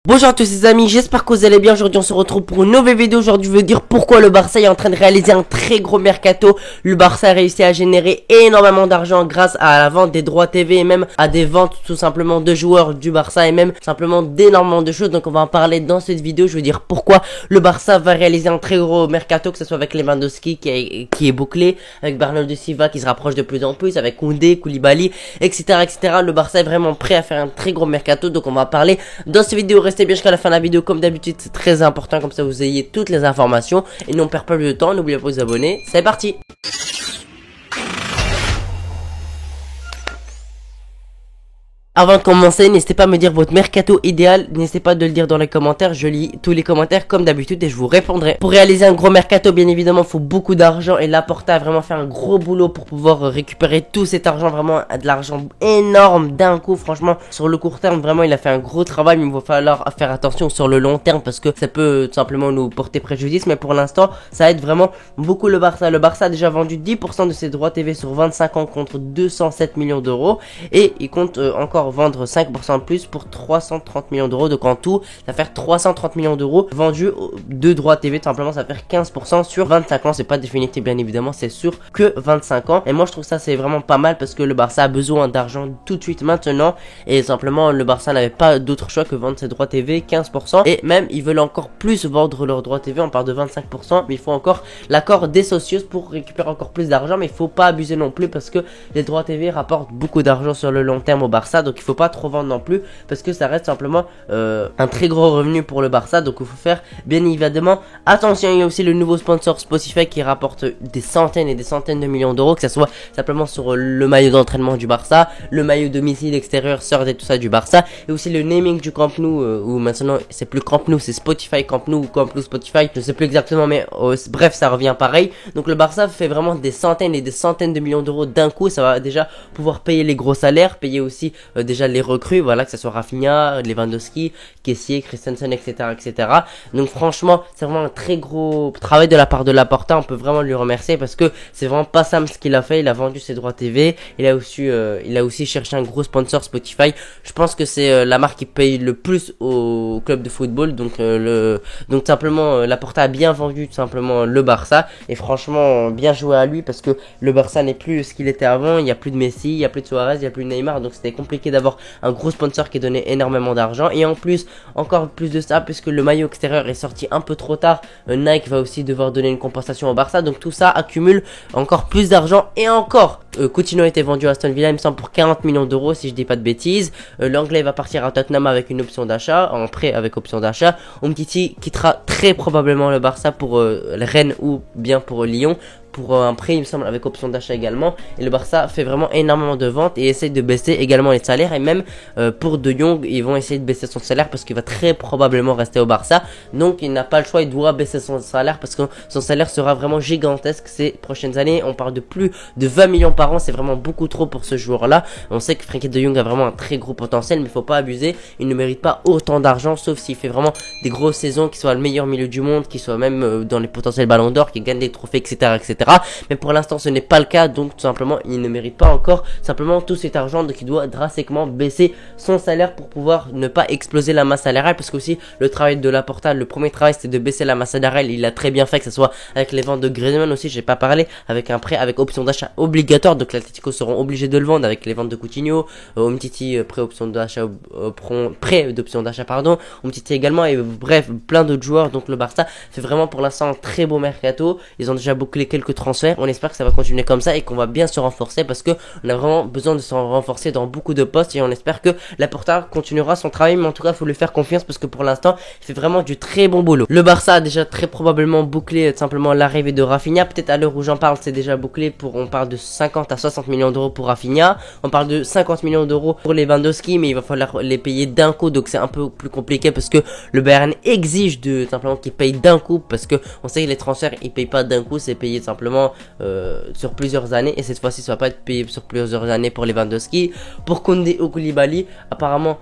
Bonjour à tous les amis, j'espère que vous allez bien. Aujourd'hui on se retrouve pour une nouvelle vidéo. Aujourd'hui je veux dire pourquoi le Barça est en train de réaliser un très gros mercato. Le Barça a réussi à générer énormément d'argent grâce à la vente des droits TV et même à des ventes tout simplement de joueurs du Barça et même simplement d'énormément de choses. Donc on va en parler dans cette vidéo. Je veux dire pourquoi le Barça va réaliser un très gros mercato, que ce soit avec Lewandowski qui est bouclé, avec Bernardo Silva qui se rapproche de plus en plus, avec Koundé, Koulibaly, etc. Le Barça est vraiment prêt à faire un très gros mercato. Donc on va en parler dans cette vidéo. Restez bien jusqu'à la fin de la vidéo comme d'habitude, c'est très important, comme ça vous ayez toutes les informations et non perd pas plus de temps. N'oubliez pas de vous abonner, c'est parti. Avant de commencer, n'hésitez pas à me dire votre mercato idéal, n'hésitez pas de le dire dans les commentaires, je lis tous les commentaires comme d'habitude et je vous répondrai. Pour réaliser un gros mercato, bien évidemment, il faut beaucoup d'argent et Laporta a vraiment fait un gros boulot pour pouvoir récupérer tout cet argent, vraiment de l'argent énorme d'un coup. Franchement, sur le court terme, vraiment, il a fait un gros travail, mais il va falloir faire attention sur le long terme parce que ça peut tout simplement nous porter préjudice, mais pour l'instant, ça aide vraiment beaucoup le Barça. Le Barça a déjà vendu 10% de ses droits TV sur 25 ans contre 207 millions d'euros et il compte encore vendre 5% de plus pour 330 millions d'euros. Donc en tout, ça va faire 330 millions d'euros vendus de droits TV. Tout simplement, ça va faire 15% sur 25 ans. C'est pas définitif, bien évidemment, c'est sûr que 25 ans. Et moi, je trouve ça c'est vraiment pas mal parce que le Barça a besoin d'argent tout de suite maintenant. Et simplement, le Barça n'avait pas d'autre choix que vendre ses droits TV 15%. Et même, ils veulent encore plus vendre leurs droits TV. On parle de 25%, mais il faut encore l'accord des socios pour récupérer encore plus d'argent. Mais il faut pas abuser non plus parce que les droits TV rapportent beaucoup d'argent sur le long terme au Barça. Donc il faut pas trop vendre non plus parce que ça reste simplement un très gros revenu pour le Barça. Donc il faut faire bien évidemment attention. Il y a aussi le nouveau sponsor Spotify qui rapporte des centaines et des centaines de millions d'euros, que ce soit simplement sur le maillot d'entraînement du Barça, le maillot domicile extérieur sort et tout ça du Barça, et aussi le naming du Camp Nou où maintenant c'est plus Camp Nou, c'est Spotify Camp Nou ou Camp Nou Spotify, je sais plus exactement, mais bref, ça revient pareil. Donc le Barça fait vraiment des centaines et des centaines de millions d'euros d'un coup. Ça va déjà pouvoir payer les gros salaires, payer aussi déjà les recrues, voilà, que ce soit Rafinha, Lewandowski, Kessié, Christensen, etc. Donc franchement, c'est vraiment un très gros travail de la part de Laporta. On peut vraiment lui remercier parce que c'est vraiment pas simple ce qu'il a fait. Il a vendu ses droits TV, il a aussi cherché un gros sponsor Spotify. Je pense que c'est la marque qui paye le plus au club de football. Donc simplement Laporta a bien vendu tout simplement le Barça et franchement bien joué à lui parce que le Barça n'est plus ce qu'il était avant. Il y a plus de Messi, il y a plus de Suarez, il y a plus de Neymar, donc c'était compliqué d'avoir un gros sponsor qui donnait énormément d'argent. Et en plus, encore plus de ça, puisque le maillot extérieur est sorti un peu trop tard, Nike va aussi devoir donner une compensation au Barça. Donc tout ça accumule encore plus d'argent. Et encore, Coutinho a été vendu à Aston Villa, il me semble, pour 40 millions d'euros si je dis pas de bêtises. L'anglais va partir à Tottenham avec une option d'achat, en prêt avec option d'achat. Umtiti quittera très probablement le Barça pour Rennes ou bien pour Lyon, pour un prêt, il me semble, avec option d'achat également. Et le Barça fait vraiment énormément de ventes et essaye de baisser également les salaires. Et même pour De Jong, ils vont essayer de baisser son salaire parce qu'il va très probablement rester au Barça. Donc il n'a pas le choix, il doit baisser son salaire parce que son salaire sera vraiment gigantesque ces prochaines années. On parle de plus de 20 millions par an, c'est vraiment beaucoup trop pour ce joueur-là. On sait que Frenkie De Jong a vraiment un très gros potentiel, mais il faut pas abuser. Il ne mérite pas autant d'argent, sauf s'il fait vraiment des grosses saisons, qu'il soit le meilleur milieu du monde, qu'il soit même dans les potentiels ballons d'or, qu'il gagne des trophées, etc. Mais pour l'instant ce n'est pas le cas, donc tout simplement il ne mérite pas encore simplement tout cet argent. Donc il doit drastiquement baisser son salaire pour pouvoir ne pas exploser la masse salariale, parce que aussi le travail de Laporta, le premier travail c'était de baisser la masse salariale. Il a très bien fait, que ce soit avec les ventes de Griezmann aussi, j'ai pas parlé, avec un prêt avec option d'achat obligatoire, donc l'Atlético seront obligés de le vendre, avec les ventes de Coutinho, Umtiti pré-option d'achat, pré-d'option d'achat pardon, Umtiti également, et bref plein d'autres joueurs. Donc le Barça fait vraiment pour l'instant un très beau mercato. Ils ont déjà bouclé quelques transferts, on espère que ça va continuer comme ça et qu'on va bien se renforcer parce que on a vraiment besoin de se renforcer dans beaucoup de postes, et on espère que Laporta continuera son travail. Mais en tout cas, il faut lui faire confiance parce que pour l'instant il fait vraiment du très bon boulot. Le Barça a déjà très probablement bouclé simplement l'arrivée de Rafinha. Peut-être à l'heure où j'en parle c'est déjà bouclé, on parle de 50 à 60 millions d'euros pour Rafinha, on parle de 50 millions d'euros pour Lewandowski, mais il va falloir les payer d'un coup, donc c'est un peu plus compliqué parce que le Bayern exige simplement qu'ils payent d'un coup, parce que on sait que les transferts ils payent pas d'un coup, c'est payé simplement simplement sur plusieurs années, et cette fois-ci ça va pas être payé sur plusieurs années pour Lewandowski. Pour Koundé ou Koulibaly, apparemment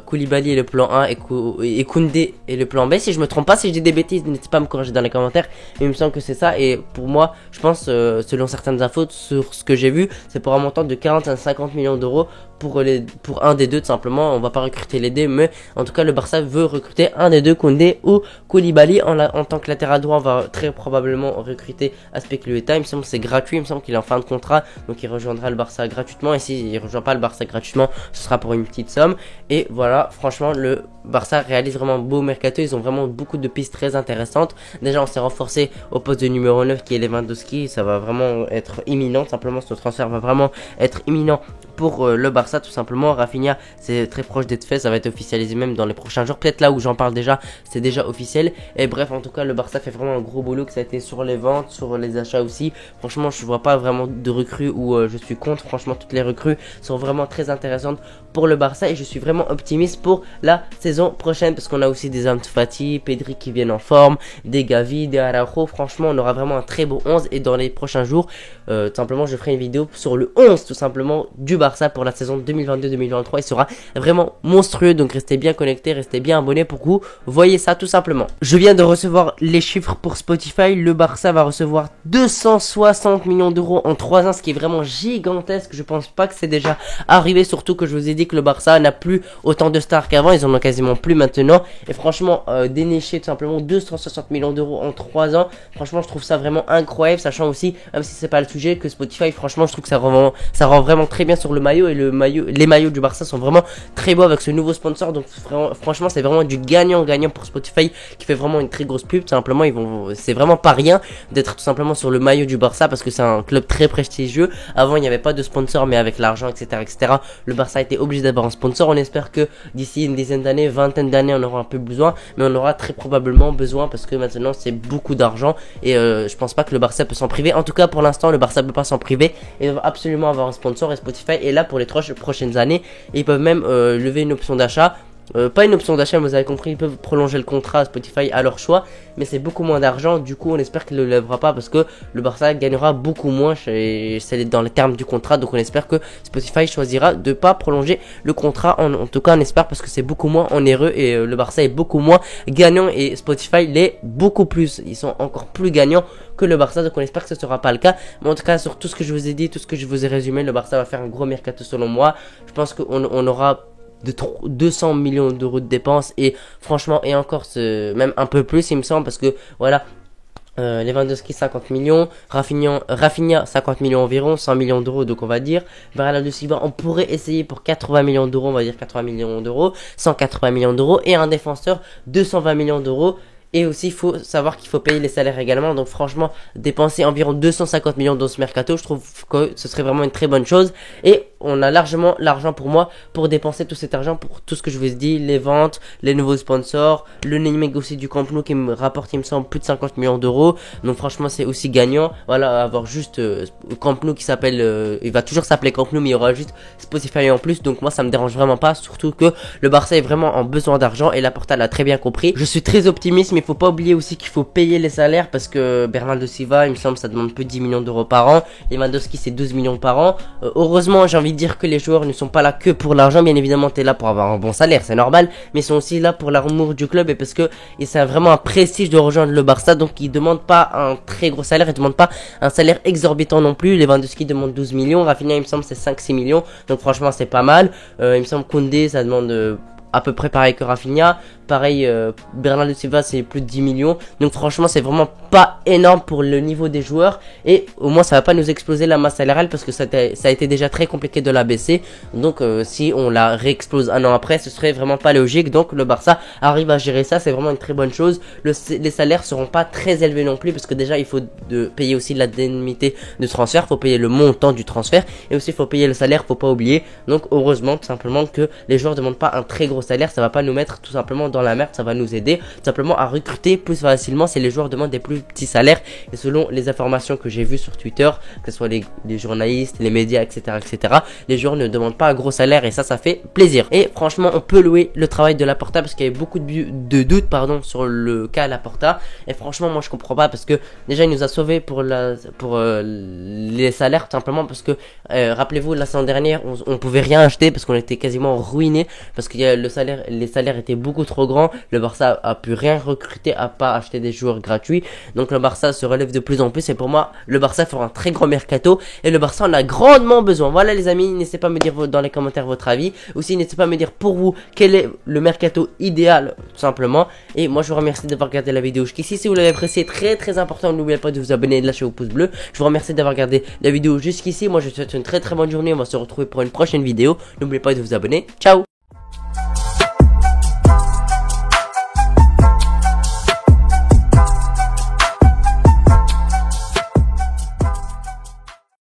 Koulibaly est le plan A et Koundé est le plan B. Si je me trompe pas, si je dis des bêtises, n'hésitez pas à me corriger dans les commentaires, mais il me semble que c'est ça. Et pour moi, je pense selon certaines infos sur ce que j'ai vu, c'est pour un montant de 40 à 50 millions d'euros pour un des deux. Tout simplement, on va pas recruter les deux, mais en tout cas le Barça veut recruter un des deux, Koundé ou Koulibaly. En tant que latéral droit, on va très probablement recruter Azpilicueta. Il me semble que c'est gratuit, il me semble qu'il est en fin de contrat, donc il rejoindra le Barça gratuitement, et s'il ne rejoint pas le Barça gratuitement, ce sera pour une petite somme. Et voilà, franchement le Barça réalise vraiment un beau mercato, ils ont vraiment beaucoup de pistes très intéressantes. Déjà on s'est renforcé au poste de numéro 9 qui est Lewandowski, ça va vraiment être imminent, simplement ce transfert va vraiment être imminent pour le Barça tout simplement. Rafinha, c'est très proche d'être fait, ça va être officialisé même dans les prochains jours, peut-être là où j'en parle déjà, c'est déjà officiel. Et bref, en tout cas le Barça fait vraiment un gros boulot, que ça a été sur les ventes, sur les achats aussi. Franchement je vois pas vraiment de recrues où je suis contre, franchement toutes les recrues sont vraiment très intéressantes pour le Barça, et je suis vraiment optimiste pour la saison prochaine, parce qu'on a aussi des Ansu Fati, Pedri qui viennent en forme, des Gavi, des Araujo. Franchement on aura vraiment un très beau 11, et dans les prochains jours tout simplement je ferai une vidéo sur le 11 tout simplement du Barça pour la saison 2022-2023. Il sera vraiment monstrueux, donc restez bien connectés, restez bien abonnés pour que vous voyez ça tout simplement. Je viens de recevoir les chiffres pour Spotify. Le Barça va recevoir 260 millions d'euros en 3 ans, ce qui est vraiment gigantesque. Je pense pas que c'est déjà arrivé, surtout que je vous ai dit que le Barça n'a plus autant de stars qu'avant, ils en ont quasiment plus maintenant. Et franchement dénicher tout simplement 260 millions d'euros en 3 ans, franchement je trouve ça vraiment incroyable, sachant aussi, même si c'est pas le sujet, que Spotify, franchement je trouve que ça rend vraiment très bien sur le maillot, et les maillots du Barça sont vraiment très beaux avec ce nouveau sponsor. Donc franchement c'est vraiment du gagnant-gagnant pour Spotify, qui fait vraiment une très grosse pub. Tout simplement c'est vraiment pas rien d'être tout simplement sur le maillot du Barça, parce que c'est un club très prestigieux. Avant il n'y avait pas de sponsor, mais avec l'argent etc, le Barça a été obligé d'avoir un sponsor. On espère que d'ici une dizaine d'années, vingtaine d'années, on aura un peu besoin, mais on aura très probablement besoin, parce que maintenant c'est beaucoup d'argent, et je pense pas que le Barça peut s'en priver. En tout cas pour l'instant le Barça peut pas s'en priver, et doit absolument avoir un sponsor, et Spotify est là pour les 3 prochaines années, et ils peuvent même lever une option d'achat. Pas une option d'achat, mais vous avez compris, ils peuvent prolonger le contrat à Spotify à leur choix, mais c'est beaucoup moins d'argent. Du coup on espère qu'il ne le lèvera pas, parce que le Barça gagnera beaucoup moins, c'est dans les termes du contrat. Donc on espère que Spotify choisira de pas prolonger le contrat, en tout cas on espère, parce que c'est beaucoup moins onéreux, et le Barça est beaucoup moins gagnant, et Spotify l'est beaucoup plus, ils sont encore plus gagnants que le Barça. Donc on espère que ce sera pas le cas, mais en tout cas sur tout ce que je vous ai dit, tout ce que je vous ai résumé, le Barça va faire un gros mercato selon moi. Je pense qu'on aura de 200 millions d'euros de dépenses, et franchement, et encore même un peu plus il me semble, parce que voilà, Lewandowski 50 millions, Rafinha 50 millions environ, 100 millions d'euros, donc on va dire Bernardo Silva on pourrait essayer pour 80 millions d'euros, on va dire 80 millions d'euros, 180 millions d'euros, et un défenseur 220 millions d'euros. Et aussi il faut savoir qu'il faut payer les salaires également. Donc franchement dépenser environ 250 millions dans ce mercato, je trouve que ce serait vraiment une très bonne chose. Et on a largement l'argent pour moi pour dépenser tout cet argent pour tout ce que je vous ai dit, les ventes, les nouveaux sponsors, le naming aussi du Camp Nou qui me rapporte il me semble plus de 50 millions d'euros. Donc franchement c'est aussi gagnant. Voilà, avoir juste Camp Nou qui s'appelle, il va toujours s'appeler Camp Nou, mais il y aura juste Spotify en plus. Donc moi ça me dérange vraiment pas, surtout que le Barça est vraiment en besoin d'argent, et Laporta l'a très bien compris. Je suis très optimiste, mais il faut pas oublier aussi qu'il faut payer les salaires, parce que Bernardo Silva il me semble ça demande plus de 10 millions d'euros par an, Lewandowski c'est 12 millions par an. Heureusement j'ai envie de dire que les joueurs ne sont pas là que pour l'argent, bien évidemment t'es là pour avoir un bon salaire, c'est normal, mais ils sont aussi là pour l'amour du club, et parce que c'est vraiment un prestige de rejoindre le Barça. Donc ils demandent pas un très gros salaire, ils demandent pas un salaire exorbitant non plus. Lewandowski demande 12 millions, Rafinha il me semble c'est 5-6 millions, donc franchement c'est pas mal. Il me semble Koundé ça demande à peu près pareil que Rafinha. Pareil, Bernardo Silva c'est plus de 10 millions. Donc franchement c'est vraiment pas énorme pour le niveau des joueurs. Et au moins ça va pas nous exploser la masse salariale, parce que ça a été déjà très compliqué de la baisser. Donc si on la réexplose un an après, ce serait vraiment pas logique. Donc le Barça arrive à gérer ça, c'est vraiment une très bonne chose. Les salaires seront pas très élevés non plus, parce que déjà il faut payer aussi l'indemnité de transfert, faut payer le montant du transfert, et aussi il faut payer le salaire, faut pas oublier. Donc heureusement tout simplement que les joueurs demandent pas un très gros salaire, ça va pas nous mettre tout simplement dans la merde, ça va nous aider tout simplement à recruter plus facilement si les joueurs demandent des plus petits salaires. Et selon les informations que j'ai vues sur Twitter, que ce soit les journalistes, les médias, etc., les joueurs ne demandent pas un gros salaire et ça fait plaisir. Et franchement, on peut louer le travail de Laporta parce qu'il y avait beaucoup de doutes sur le cas Laporta. Et franchement, moi je comprends pas parce que déjà il nous a sauvés pour les salaires tout simplement parce que rappelez-vous la saison dernière on pouvait rien acheter parce qu'on était quasiment ruiné parce que les salaires étaient beaucoup trop grands. Le Barça a pu rien recruter à pas acheter des joueurs gratuits. Donc le Barça se relève de plus en plus et pour moi le Barça fera un très grand mercato et le Barça en a grandement besoin. Voilà les amis, n'hésitez pas à me dire dans les commentaires votre avis. Aussi n'hésitez pas à me dire pour vous quel est le mercato idéal tout simplement. Et moi je vous remercie d'avoir regardé la vidéo jusqu'ici. Si vous l'avez apprécié, très important, n'oubliez pas de vous abonner et de lâcher vos pouces bleus. Je vous remercie d'avoir regardé la vidéo jusqu'ici. Moi je vous souhaite une très bonne journée. On va se retrouver pour une prochaine vidéo. N'oubliez pas de vous abonner. Ciao.